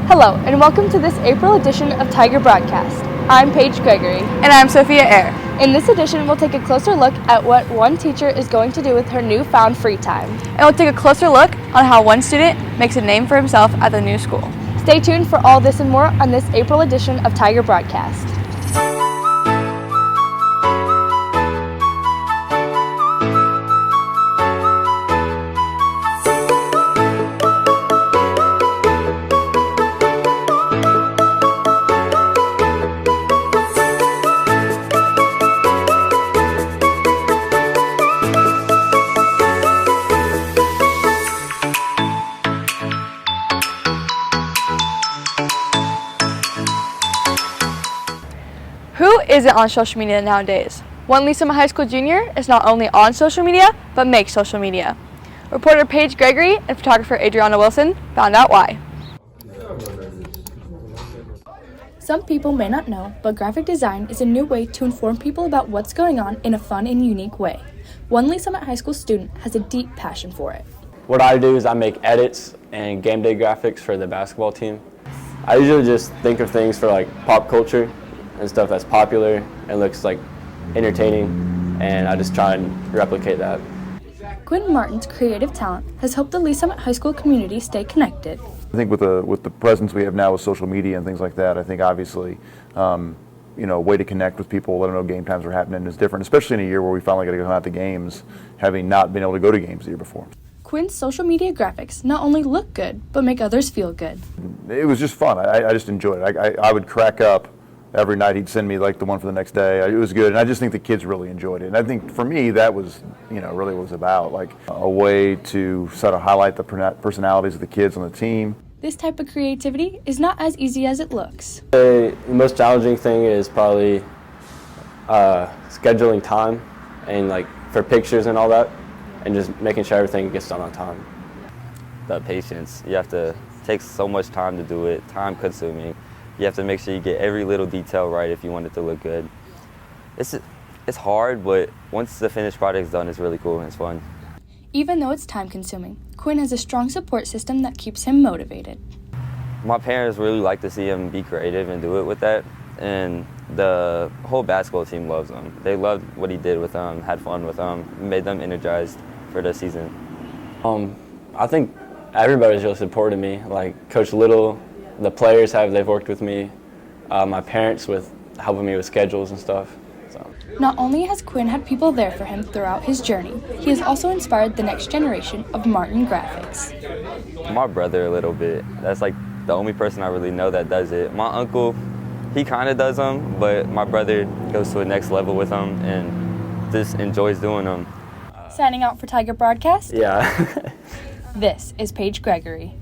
Hello, and welcome to this April edition of Tiger Broadcast. I'm Paige Gregory. And I'm Sophia Eyre. In this edition, we'll take a closer look at what one teacher is going to do with her newfound free time. And we'll take a closer look on how one student makes a name for himself at the new school. Stay tuned for all this and more on this April edition of Tiger Broadcast. Who isn't on social media nowadays? One Lee Summit High School junior is not only on social media, but makes social media. Reporter Paige Gregory and photographer Adriana Wilson found out why. Some people may not know, but graphic design is a new way to inform people about what's going on in a fun and unique way. One Lee Summit High School student has a deep passion for it. What I do is I make edits and game day graphics for the basketball team. I usually just think of things for like pop culture and stuff that's popular and looks like entertaining, and I just try and replicate that. Quinn Martin's creative talent has helped the Lee Summit High School community stay connected. I think with the presence we have now with social media and things like that, I think obviously, a way to connect with people, let them know game times are happening is different, especially in a year where we finally got to go out to games, having not been able to go to games the year before. Quinn's social media graphics not only look good, but make others feel good. It was just fun. I just enjoyed it. I would crack up every night. He'd send me like the one for the next day. It was good, and I just think the kids really enjoyed it. And I think for me, that was, really what it was about, like a way to sort of highlight the personalities of the kids on the team. This type of creativity is not as easy as it looks. The most challenging thing is probably scheduling time and like for pictures and all that, and just making sure everything gets done on time. The patience. You have to take so much time to do it, time consuming. You have to make sure you get every little detail right if you want it to look good. It's hard, but once the finished product is done, it's really cool and it's fun. Even though it's time consuming, Quinn has a strong support system that keeps him motivated. My parents really like to see him be creative and do it with that, and the whole basketball team loves him. They loved what he did with them, had fun with them, made them energized for the season. I think everybody's really supported me, like Coach Little, the players they've worked with me, my parents with helping me with schedules and stuff. So. Not only has Quinn had people there for him throughout his journey, he has also inspired the next generation of Martin graphics. My brother a little bit. That's like the only person I really know that does it. My uncle, he kind of does them, but my brother goes to a next level with them and just enjoys doing them. Signing out for Tiger Broadcast? Yeah. This is Paige Gregory.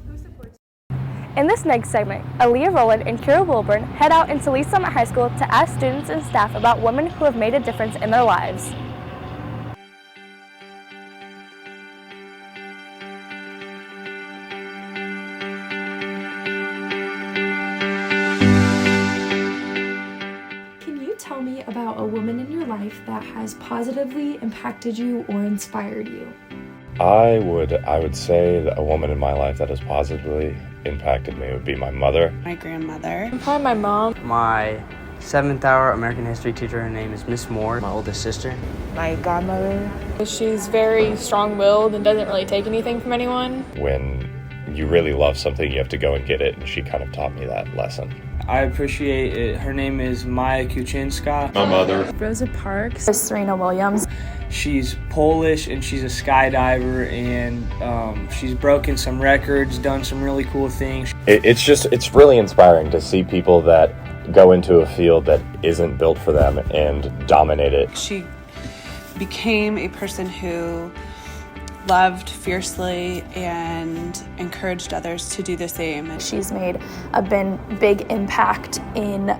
In this next segment, Aaliyah Rowland and Kira Wilburn head out into Lee Summit High School to ask students and staff about women who have made a difference in their lives. Can you tell me about a woman in your life that has positively impacted you or inspired you? I would say that a woman in my life that has positively impacted me would be my mother. My grandmother. Probably my mom. My 7th hour American history teacher, her name is Miss Moore, my oldest sister. My godmother. She's very strong-willed and doesn't really take anything from anyone. When you really love something, you have to go and get it, and she kind of taught me that lesson. I appreciate it. Her name is Maya Kuchinska. My mother. Rosa Parks. Serena Williams. She's Polish and she's a skydiver, and she's broken some records, done some really cool things. It's really inspiring to see people that go into a field that isn't built for them and dominate it. She became a person who loved fiercely and encouraged others to do the same. She's made a big impact in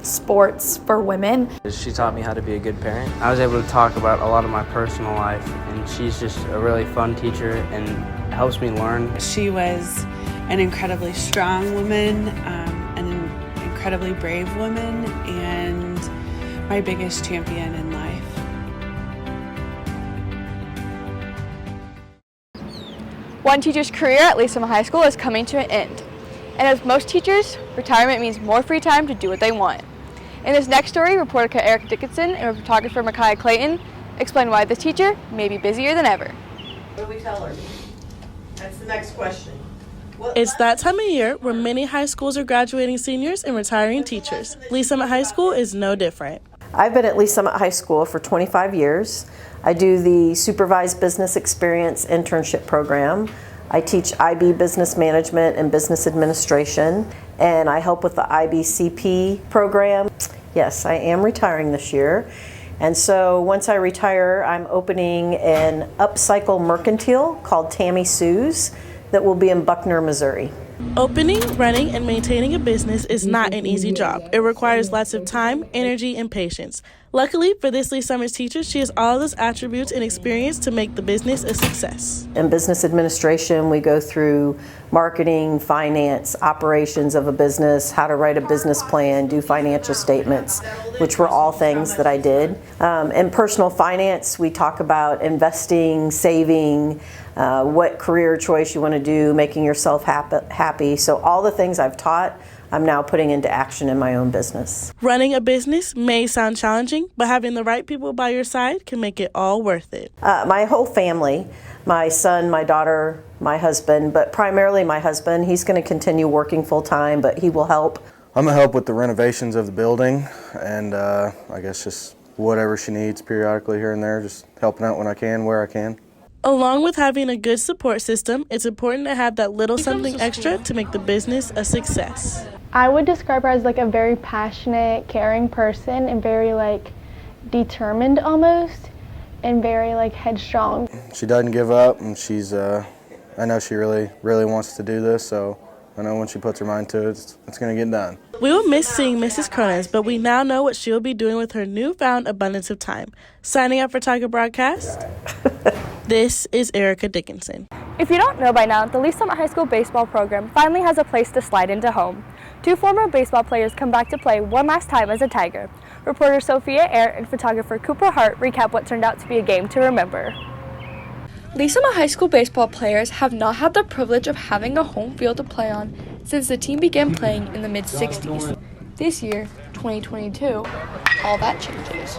sports for women. She taught me how to be a good parent. I was able to talk about a lot of my personal life, and she's just a really fun teacher and helps me learn. She was an incredibly strong woman, an incredibly brave woman, and my biggest champion in life. One teacher's career at Lee Summit High School is coming to an end. And as most teachers, retirement means more free time to do what they want. In this next story, reporter Erica Dickinson and photographer Micaiah Clayton explain why this teacher may be busier than ever. What do we tell her? That's the next question. It's that time of year where many high schools are graduating seniors and retiring teachers. Lee Summit High School is no different. I've been at Lee Summit High School for 25 years. I do the Supervised Business Experience Internship Program. I teach IB Business Management and Business Administration, and I help with the IBCP program. Yes, I am retiring this year. And so once I retire, I'm opening an upcycle mercantile called Tammy Sue's that will be in Buckner, Missouri. Opening, running, and maintaining a business is not an easy job. It requires lots of time, energy, and patience. Luckily for this Lee Summit teacher, she has all those attributes and experience to make the business a success. In business administration, we go through marketing, finance, operations of a business, how to write a business plan, do financial statements, which were all things that I did. In personal finance, we talk about investing, saving, what career choice you want to do, making yourself happy. So all the things I've taught, I'm now putting into action in my own business. Running a business may sound challenging, but having the right people by your side can make it all worth it. My whole family, my son, my daughter, my husband, but primarily my husband, he's going to continue working full time, but he will help. I'm going to help with the renovations of the building and I guess just whatever she needs periodically here and there, just helping out when I can, where I can. Along with having a good support system, it's important to have that little something extra to make the business a success. I would describe her as like a very passionate, caring person and very like determined almost and very like headstrong. She doesn't give up and she's, I know she really wants to do this, so I know when she puts her mind to it, it's going to get done. We will miss seeing Mrs. Cronins, but we now know what she'll be doing with her newfound abundance of time. Signing up for Tiger Broadcast, this is Erica Dickinson. If you don't know by now, the Lee Summit High School baseball program finally has a place to slide into home. 2 former baseball players come back to play one last time as a Tiger. Reporter Sophia Eyre and photographer Cooper Hart recap what turned out to be a game to remember. Lee Summit High School baseball players have not had the privilege of having a home field to play on since the team began playing in the mid-60s. This year, 2022, all that changes.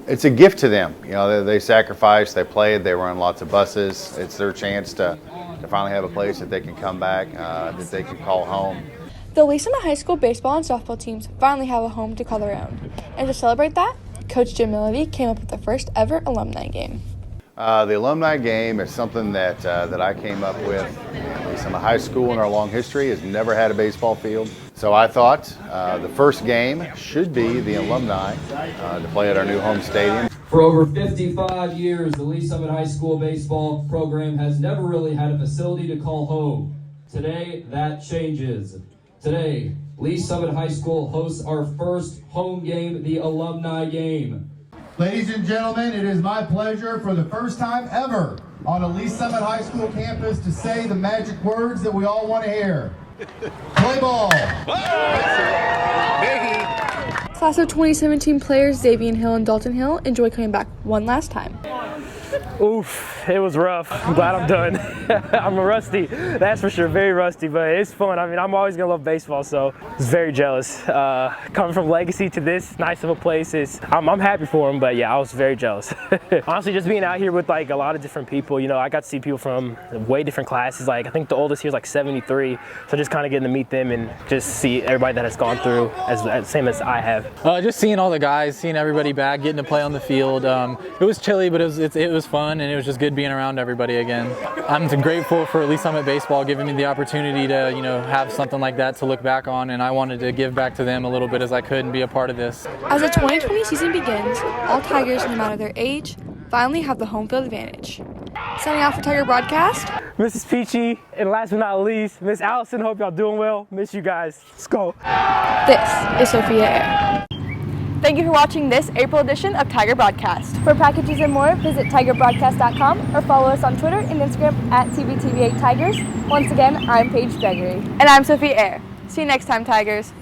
It's a gift to them. You know, they sacrificed, they played, they run lots of buses. It's their chance to finally have a place that they can come back, that they can call home. The Lee Summit High School baseball and softball teams finally have a home to call their own. And to celebrate that, Coach Jim Millavey came up with the first ever alumni game. The alumni game is something that I came up with. Lee Summit High School in our long history has never had a baseball field. So I thought the first game should be the alumni to play at our new home stadium. For over 55 years, the Lee Summit High School baseball program has never really had a facility to call home. Today, that changes. Today, Lee Summit High School hosts our first home game, the alumni game. Ladies and gentlemen, it is my pleasure for the first time ever on a Lee Summit High School campus to say the magic words that we all want to hear. Play ball! Class of 2017 players Xavier Hill and Dalton Hill enjoy coming back one last time. Oof, it was rough. I'm glad I'm done. I'm rusty, that's for sure, very rusty, but it's fun. I mean, I'm always gonna love baseball, so I was very jealous. Coming from Legacy to this nice of a place, I'm happy for them, but yeah, I was very jealous. Honestly, just being out here with like a lot of different people, you know, I got to see people from way different classes. Like I think the oldest here is like 73, so just kind of getting to meet them and just see everybody that has gone through as same as I have. Just seeing all the guys, seeing everybody back, getting to play on the field. It was chilly, but it was fun, and it was just good being around everybody again. I'm grateful for Lee Summit Baseball giving me the opportunity to, you know, have something like that to look back on, and I wanted to give back to them a little bit as I could and be a part of this. As the 2020 season begins, all Tigers, no matter their age, finally have the home field advantage. Signing out for Tiger Broadcast, Mrs. Peachy, and last but not least, Miss Allison, hope y'all doing well. Miss you guys. Let's go. This is Sophia Eyre. Thank you for watching this April edition of Tiger Broadcast. For packages and more, visit tigerbroadcast.com or follow us on Twitter and Instagram at TBTV8Tigers. Once again, I'm Paige Gregory. And I'm Sophia Eyre. See you next time, Tigers.